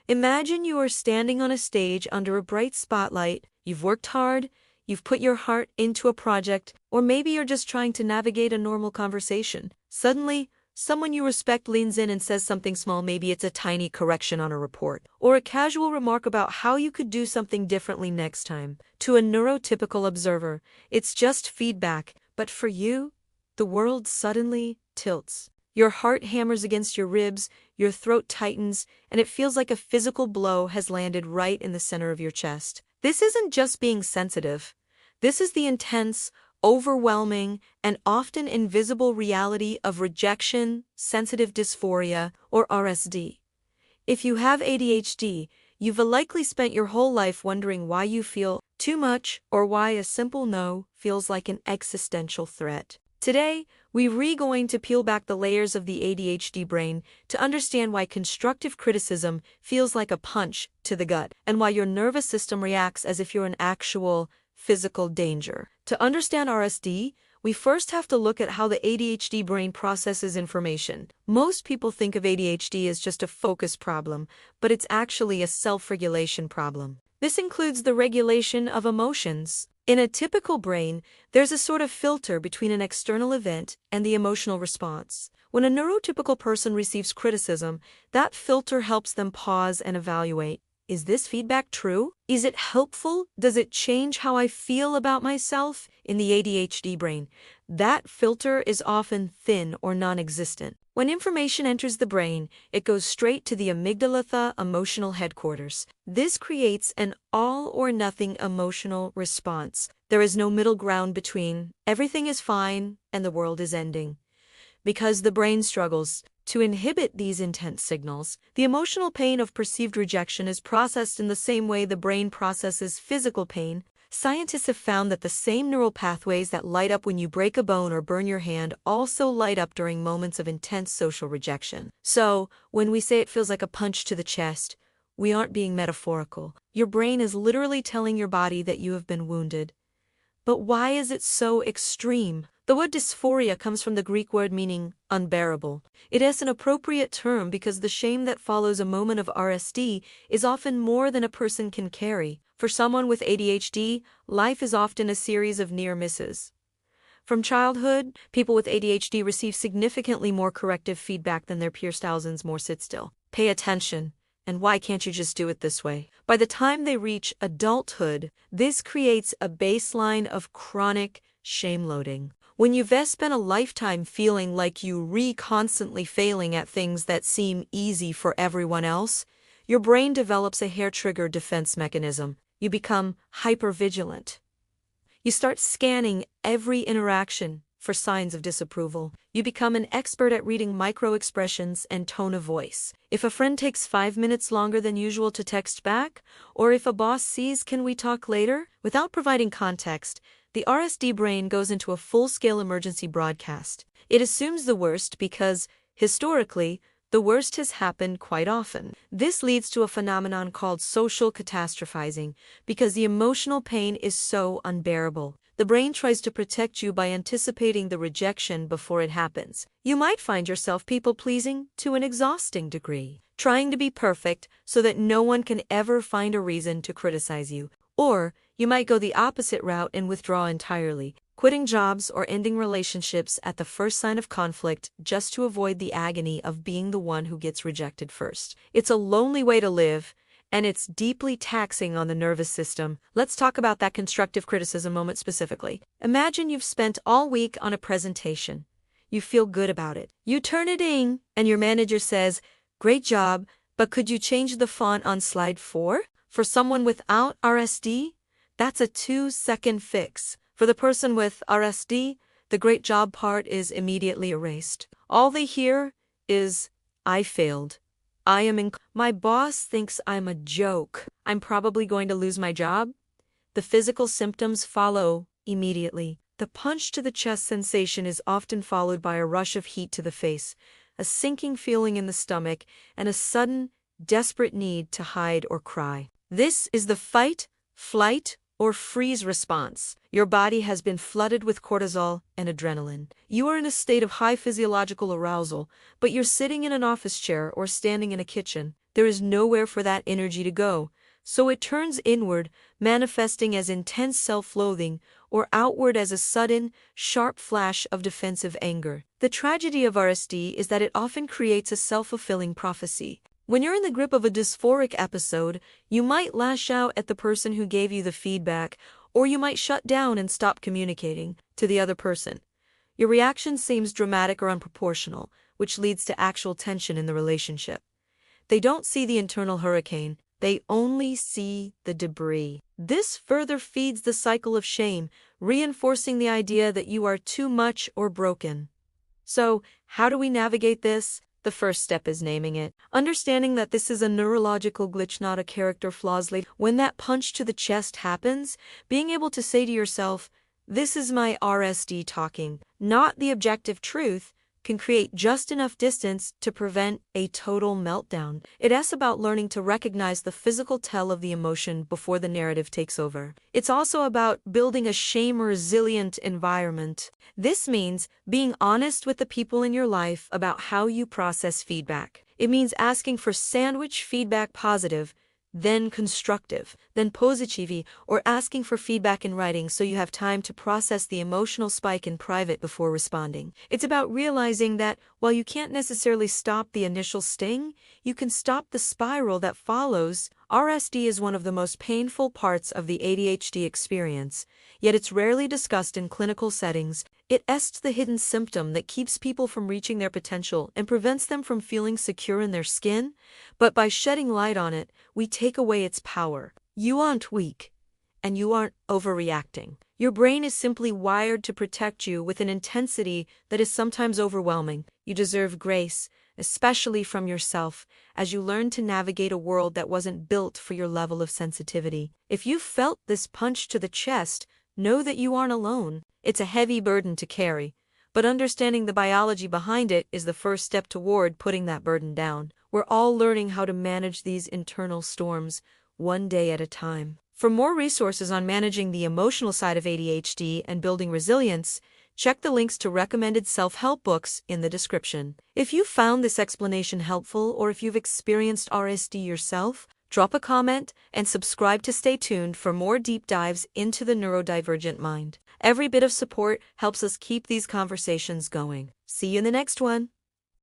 Imagine you are standing on a stage under a bright spotlight. You've worked hard, you've put your heart into a project, or maybe you're just trying to navigate a normal conversation. Suddenly, someone you respect leans in and says something small. Maybe it's a tiny correction on a report, or a casual remark about how you could do something differently next time. To a neurotypical observer, it's just feedback, but for you, the world suddenly tilts. Your heart hammers against your ribs, your throat tightens, and it feels like a physical blow has landed right in the center of your chest. This isn't just being sensitive. This is the intense, overwhelming, and often invisible reality of rejection sensitive dysphoria, or RSD. If you have ADHD, you've likely spent your whole life wondering why you feel too much or why a simple no feels like an existential threat. Today, we're going to peel back the layers of the ADHD brain to understand why constructive criticism feels like a punch to the gut, and why your nervous system reacts as if you're in actual physical danger. To understand RSD, we first have to look at how the ADHD brain processes information. Most people think of ADHD as just a focus problem, but it's actually a self-regulation problem. This includes the regulation of emotions. In a typical brain, there's a sort of filter between an external event and the emotional response. When a neurotypical person receives criticism, that filter helps them pause and evaluate. Is this feedback true? Is it helpful? Does it change how I feel about myself? In the ADHD brain, that filter is often thin or non-existent. When information enters the brain, it goes straight to the amygdala, the emotional headquarters. This creates an all-or-nothing emotional response. There is no middle ground between everything is fine and the world is ending. Because the brain struggles to inhibit these intense signals, the emotional pain of perceived rejection is processed in the same way the brain processes physical pain. Scientists have found that the same neural pathways that light up when you break a bone or burn your hand also light up during moments of intense social rejection. So, when we say it feels like a punch to the chest, we aren't being metaphorical. Your brain is literally telling your body that you have been wounded. But why is it so extreme? The word dysphoria comes from the Greek word meaning unbearable. It is an appropriate term because the shame that follows a moment of RSD is often more than a person can carry. For someone with ADHD, life is often a series of near misses. From childhood, people with ADHD receive significantly more corrective feedback than their peers. Thousands more sit still. Pay attention. And why can't you just do it this way? By the time they reach adulthood, this creates a baseline of chronic shame loading. When you've spent a lifetime feeling like you're constantly failing at things that seem easy for everyone else, your brain develops a hair-trigger defense mechanism. You become hyper-vigilant. You start scanning every interaction for signs of disapproval. You become an expert at reading micro-expressions and tone of voice. If a friend takes 5 minutes longer than usual to text back, or if a boss says, "Can we talk later?" without providing context, the RSD brain goes into a full-scale emergency broadcast. It assumes the worst because, historically, the worst has happened quite often. This leads to a phenomenon called social catastrophizing, because the emotional pain is so unbearable. The brain tries to protect you by anticipating the rejection before it happens. You might find yourself people-pleasing to an exhausting degree, trying to be perfect so that no one can ever find a reason to criticize you. Or, you might go the opposite route and withdraw entirely, quitting jobs or ending relationships at the first sign of conflict just to avoid the agony of being the one who gets rejected first. It's a lonely way to live, and it's deeply taxing on the nervous system. Let's talk about that constructive criticism moment specifically. Imagine you've spent all week on a presentation. You feel good about it. You turn it in, and your manager says, "Great job, but could you change the font on slide 4? For someone without RSD, that's a 2-second fix. For the person with RSD, the great job part is immediately erased. All they hear is, "I failed. My boss thinks I'm a joke. I'm probably going to lose my job." The physical symptoms follow immediately. The punch to the chest sensation is often followed by a rush of heat to the face, a sinking feeling in the stomach, and a sudden, desperate need to hide or cry. This is the fight, flight, or freeze response. Your body has been flooded with cortisol and adrenaline. You are in a state of high physiological arousal, but you're sitting in an office chair or standing in a kitchen. there is nowhere for that energy to go, so it turns inward, manifesting as intense self-loathing, or outward as a sudden, sharp flash of defensive anger. The tragedy of RSD is that it often creates a self-fulfilling prophecy. When you're in the grip of a dysphoric episode, you might lash out at the person who gave you the feedback, or you might shut down and stop communicating to the other person. Your reaction seems dramatic or unproportional, which leads to actual tension in the relationship. They don't see the internal hurricane, they only see the debris. This further feeds the cycle of shame, reinforcing the idea that you are too much or broken. So, how do we navigate this? The first step is naming it. Understanding that this is a neurological glitch, not a character flaw. When that punch to the chest happens, being able to say to yourself, "This is my RSD talking, not the objective truth," can create just enough distance to prevent a total meltdown. It's about learning to recognize the physical tell of the emotion before the narrative takes over. It's also about building a shame-resilient environment. This means being honest with the people in your life about how you process feedback. It means asking for sandwich feedback: positive, then constructive, then positive, or asking for feedback in writing so you have time to process the emotional spike in private before responding. It's about realizing that while you can't necessarily stop the initial sting, you can stop the spiral that follows. RSD is one of the most painful parts of the ADHD experience, yet it's rarely discussed in clinical settings. It's the hidden symptom that keeps people from reaching their potential and prevents them from feeling secure in their skin. But by shedding light on it, we take away its power. You aren't weak, and you aren't overreacting. Your brain is simply wired to protect you with an intensity that is sometimes overwhelming. You deserve grace, especially from yourself, as you learn to navigate a world that wasn't built for your level of sensitivity. If you felt this punch to the chest, know that you aren't alone. It's a heavy burden to carry, but understanding the biology behind it is the first step toward putting that burden down. We're all learning how to manage these internal storms, one day at a time. For more resources on managing the emotional side of ADHD and building resilience, check the links to recommended self-help books in the description. If you found this explanation helpful, or if you've experienced RSD yourself, drop a comment and subscribe to stay tuned for more deep dives into the neurodivergent mind. Every bit of support helps us keep these conversations going. See you in the next one.